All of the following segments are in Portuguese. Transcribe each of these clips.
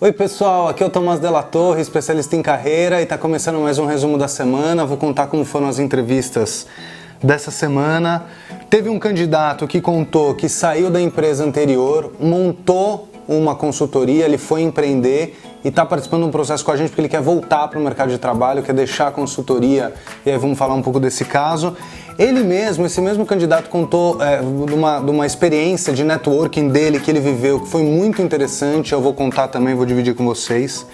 Oi pessoal, aqui é o Tomás Della Torre, especialista em carreira, e está começando mais um resumo da semana. Vou contar como foram as entrevistas dessa semana. Teve um candidato que contou que saiu da empresa anterior, montou uma consultoria, ele foi empreender e está participando de um processo com a gente porque ele quer voltar para o mercado de trabalho, quer deixar a consultoria, e aí vamos falar um pouco desse caso. Ele mesmo, esse mesmo candidato contou de uma experiência de networking dele que ele viveu, que foi muito interessante, eu vou contar também, vou dividir com vocês.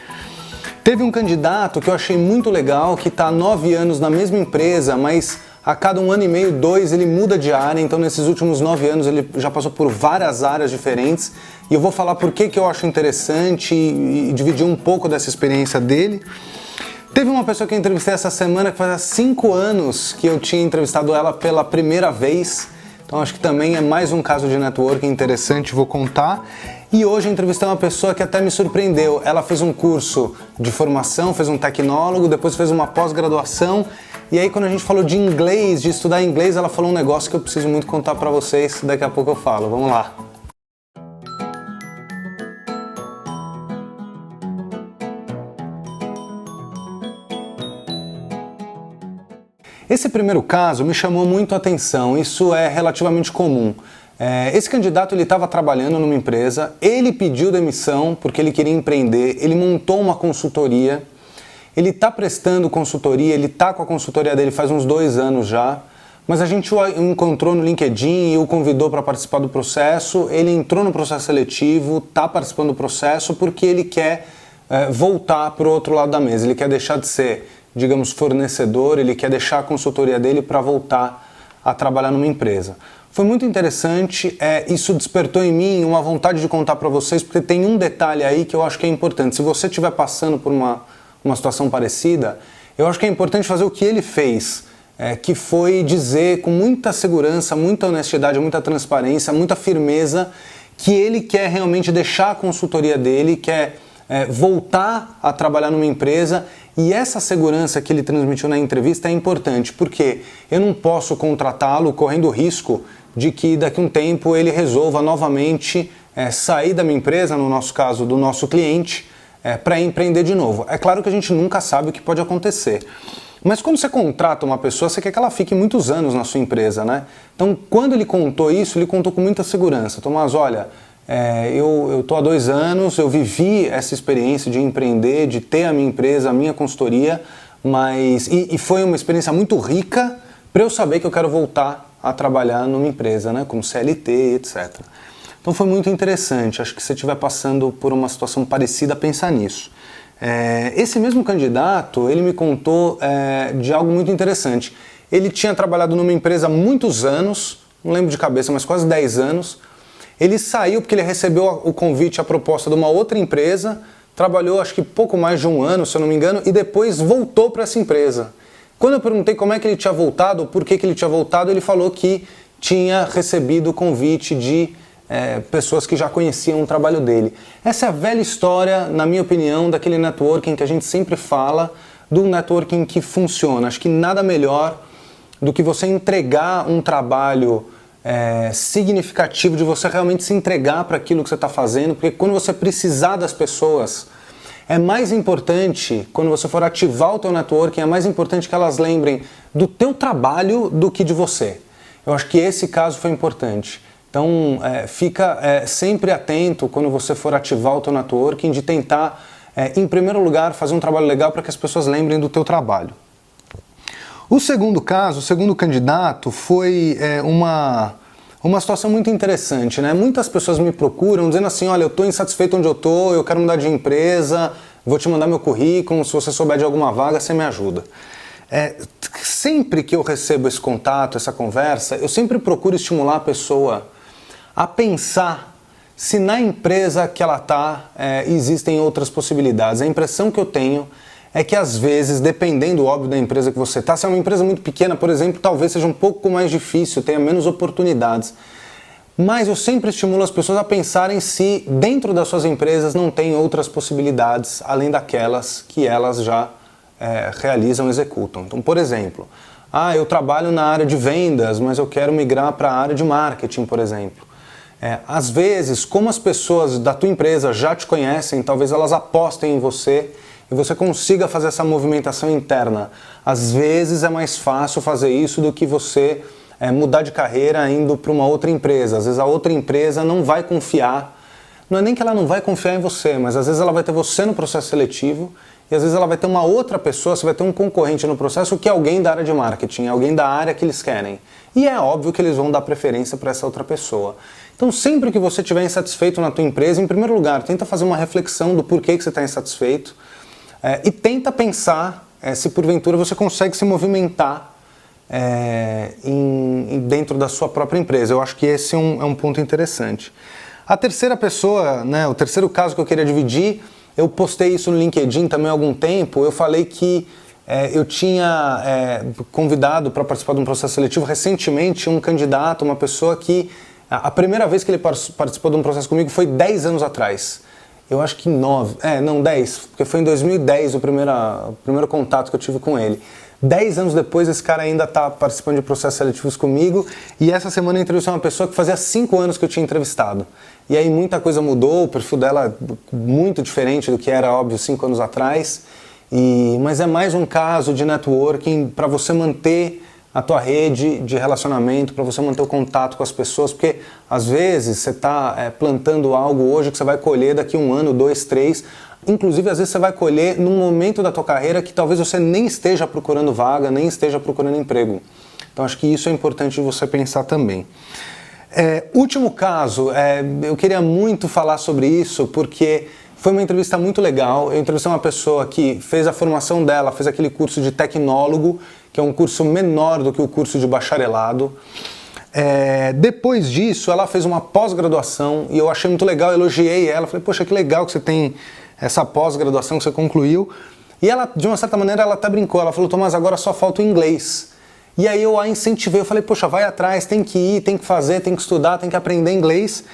Teve um candidato que eu achei muito legal, que está há 9 anos na mesma empresa, mas a cada 1 ano e meio, 2, ele muda de área, então nesses últimos 9 anos ele já passou por várias áreas diferentes, e eu vou falar por que eu acho interessante e dividir um pouco dessa experiência dele. Teve uma pessoa que eu entrevistei essa semana que fazia 5 anos que eu tinha entrevistado ela pela primeira vez, então acho que também é mais um caso de networking interessante, vou contar. E hoje eu entrevistei uma pessoa que até me surpreendeu. Ela fez um curso de formação, fez um tecnólogo, depois fez uma pós-graduação, e aí quando a gente falou de inglês, de estudar inglês, ela falou um negócio que eu preciso muito contar pra vocês, daqui a pouco eu falo, vamos lá. Esse primeiro caso me chamou muito a atenção, isso é relativamente comum. Esse candidato ele estava trabalhando numa empresa, ele pediu demissão porque ele queria empreender, ele montou uma consultoria, ele está prestando consultoria, ele está com a consultoria dele faz uns 2 anos já, mas a gente o encontrou no LinkedIn e o convidou para participar do processo, ele entrou no processo seletivo, está participando do processo porque ele quer voltar para o outro lado da mesa, ele quer deixar de ser, digamos, fornecedor, ele quer deixar a consultoria dele para voltar a trabalhar numa empresa. Foi muito interessante, isso despertou em mim uma vontade de contar para vocês, porque tem um detalhe aí que eu acho que é importante. Se você estiver passando por uma situação parecida, eu acho que é importante fazer o que ele fez, que foi dizer com muita segurança, muita honestidade, muita transparência, muita firmeza, que ele quer realmente deixar a consultoria dele, quer voltar a trabalhar numa empresa. E essa segurança que ele transmitiu na entrevista é importante, porque eu não posso contratá-lo correndo o risco de que daqui a um tempo ele resolva novamente sair da minha empresa, no nosso caso do nosso cliente, para empreender de novo. É claro que a gente nunca sabe o que pode acontecer. Mas quando você contrata uma pessoa, você quer que ela fique muitos anos na sua empresa, né? Então, quando ele contou isso, ele contou com muita segurança. Tomás, olha, eu estou há 2 anos, eu vivi essa experiência de empreender, de ter a minha empresa, a minha consultoria, mas e foi uma experiência muito rica para eu saber que eu quero voltar a trabalhar numa empresa, né, como CLT, etc. Então foi muito interessante, acho que se você estiver passando por uma situação parecida, pensar nisso. Esse mesmo candidato, ele me contou de algo muito interessante. Ele tinha trabalhado numa empresa há muitos anos, não lembro de cabeça, mas quase 10 anos. Ele saiu porque ele recebeu o convite, a proposta de uma outra empresa, trabalhou acho que pouco mais de 1 ano, se eu não me engano, e depois voltou para essa empresa. Quando eu perguntei como é que ele tinha voltado, por que ele tinha voltado, ele falou que tinha recebido o convite de pessoas que já conheciam o trabalho dele. Essa é a velha história, na minha opinião, daquele networking que a gente sempre fala, do networking que funciona. Acho que nada melhor do que você entregar um trabalho significativo, de você realmente se entregar para aquilo que você está fazendo, porque quando você precisar das pessoas, é mais importante, quando você for ativar o teu networking, é mais importante que elas lembrem do teu trabalho do que de você. Eu acho que esse caso foi importante. Então, fica sempre atento quando você for ativar o teu networking, de tentar, em primeiro lugar, fazer um trabalho legal para que as pessoas lembrem do teu trabalho. O segundo caso, o segundo candidato, foi uma situação muito interessante, né? Muitas pessoas me procuram dizendo assim, olha, eu estou insatisfeito onde eu estou, eu quero mudar de empresa, vou te mandar meu currículo, se você souber de alguma vaga, você me ajuda. Sempre que eu recebo esse contato, essa conversa, eu sempre procuro estimular a pessoa a pensar se na empresa que ela está existem outras possibilidades. A impressão que eu tenho é que às vezes, dependendo, óbvio, da empresa que você está, se é uma empresa muito pequena, por exemplo, talvez seja um pouco mais difícil, tenha menos oportunidades. Mas eu sempre estimulo as pessoas a pensarem se dentro das suas empresas não tem outras possibilidades, além daquelas que elas já realizam, executam. Então, por exemplo, eu trabalho na área de vendas, mas eu quero migrar para a área de marketing, por exemplo. Às vezes, como as pessoas da tua empresa já te conhecem, talvez elas apostem em você e você consiga fazer essa movimentação interna. Às vezes é mais fácil fazer isso do que você mudar de carreira indo para uma outra empresa. Às vezes a outra empresa não vai confiar, não é nem que ela não vai confiar em você, mas às vezes ela vai ter você no processo seletivo e às vezes ela vai ter uma outra pessoa, você vai ter um concorrente no processo que é alguém da área de marketing, alguém da área que eles querem. E é óbvio que eles vão dar preferência para essa outra pessoa. Então sempre que você estiver insatisfeito na tua empresa, em primeiro lugar, tenta fazer uma reflexão do porquê que você está insatisfeito e tenta pensar se porventura você consegue se movimentar dentro da sua própria empresa. Eu acho que esse é um ponto interessante. A terceira pessoa, o terceiro caso que eu queria dividir, eu postei isso no LinkedIn também há algum tempo, eu falei que eu tinha convidado para participar de um processo seletivo recentemente um candidato, uma pessoa que a primeira vez que ele participou de um processo comigo foi 10 anos atrás. Eu acho que 10, porque foi em 2010 o primeiro contato que eu tive com ele. 10 anos depois, esse cara ainda está participando de processos seletivos comigo e essa semana eu entrevistei uma pessoa que fazia 5 anos que eu tinha entrevistado. E aí muita coisa mudou, o perfil dela é muito diferente do que era, óbvio, 5 anos atrás. Mas é mais um caso de networking para você manter a tua rede de relacionamento, para você manter o contato com as pessoas, porque às vezes você está plantando algo hoje que você vai colher daqui 1 ano, 2, 3, inclusive às vezes você vai colher num momento da tua carreira que talvez você nem esteja procurando vaga, nem esteja procurando emprego. Então acho que isso é importante você pensar também. Último caso, eu queria muito falar sobre isso porque foi uma entrevista muito legal. Eu entrevistei uma pessoa que fez a formação dela, fez aquele curso de tecnólogo, que é um curso menor do que o curso de bacharelado. Depois disso, ela fez uma pós-graduação e eu achei muito legal, elogiei ela, falei, poxa, que legal que você tem essa pós-graduação que você concluiu. E ela, de uma certa maneira, ela até brincou, ela falou, Tomás, agora só falta o inglês. E aí eu a incentivei, eu falei, poxa, vai atrás, tem que ir, tem que fazer, tem que estudar, tem que aprender inglês.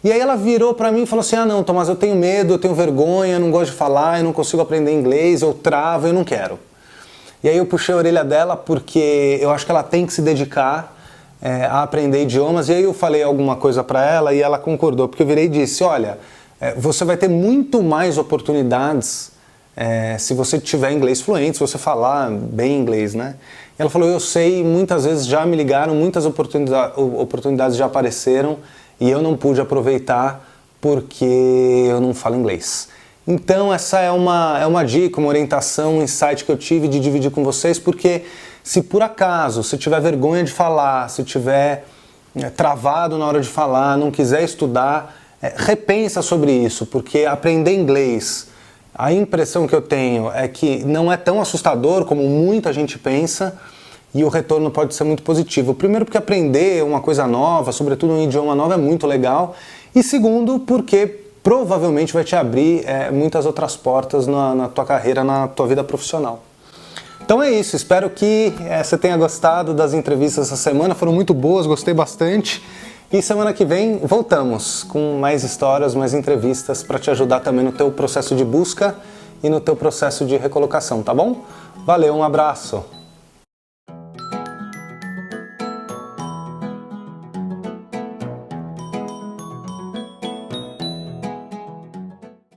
E aí ela virou pra mim e falou assim, não, Tomás, eu tenho medo, eu tenho vergonha, eu não gosto de falar, eu não consigo aprender inglês, eu travo, eu não quero. E aí eu puxei a orelha dela porque eu acho que ela tem que se dedicar a aprender idiomas. E aí eu falei alguma coisa pra ela e ela concordou, porque eu virei e disse, olha, você vai ter muito mais oportunidades se você tiver inglês fluente, se você falar bem inglês, né? E ela falou, eu sei, muitas vezes já me ligaram, muitas oportunidades já apareceram e eu não pude aproveitar porque eu não falo inglês. Então essa é uma dica, uma orientação, um insight que eu tive de dividir com vocês, porque se por acaso você tiver vergonha de falar, se tiver travado na hora de falar, não quiser estudar, repensa sobre isso, porque aprender inglês, a impressão que eu tenho é que não é tão assustador como muita gente pensa e o retorno pode ser muito positivo. Primeiro porque aprender uma coisa nova, sobretudo um idioma novo, é muito legal. E segundo porque provavelmente vai te abrir muitas outras portas na tua carreira, na tua vida profissional. Então é isso, espero que você tenha gostado das entrevistas essa semana, foram muito boas, gostei bastante. E semana que vem voltamos com mais histórias, mais entrevistas para te ajudar também no teu processo de busca e no teu processo de recolocação, tá bom? Valeu, um abraço!